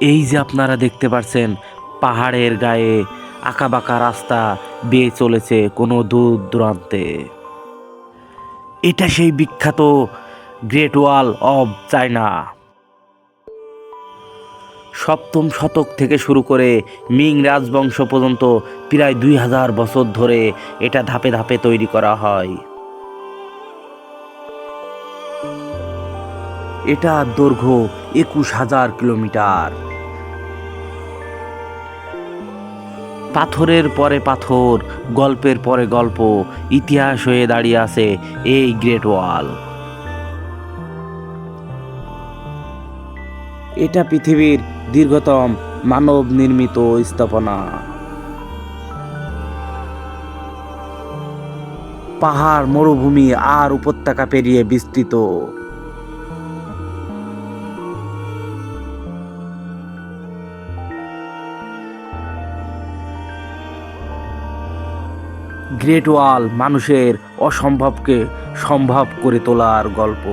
এই যে আপনারা দেখতে পাচ্ছেন, পাহাড়ের গায়ে আঁকাবাঁকা রাস্তা বেয়ে চলেছে কোনো দূর দূরান্তে। এটা সেই বিখ্যাত গ্রেট ওয়াল অব চায়না। সপ্তম শতক থেকে শুরু করে মিং রাজবংশ পর্যন্ত প্রায় 2000 বছর ধরে এটা ধাপে ধাপে তৈরি করা হয়। এটা দৈর্ঘ্য 21,000 কিলোমিটার। পাথরের পরে পাথর, গল্পের পরে গল্প, ইতিহাস হয়ে দাঁড়িয়ে আছে এই গ্রেট ওয়াল। এটা পৃথিবীর দীর্ঘতম মানব নির্মিত স্থাপনা। পাহাড়, মরুভূমি আর উপত্যকা পেরিয়ে বিস্তৃত। গ্রেট ওয়াল মানুষের অসম্ভবকে সম্ভব করে তোলার গল্প।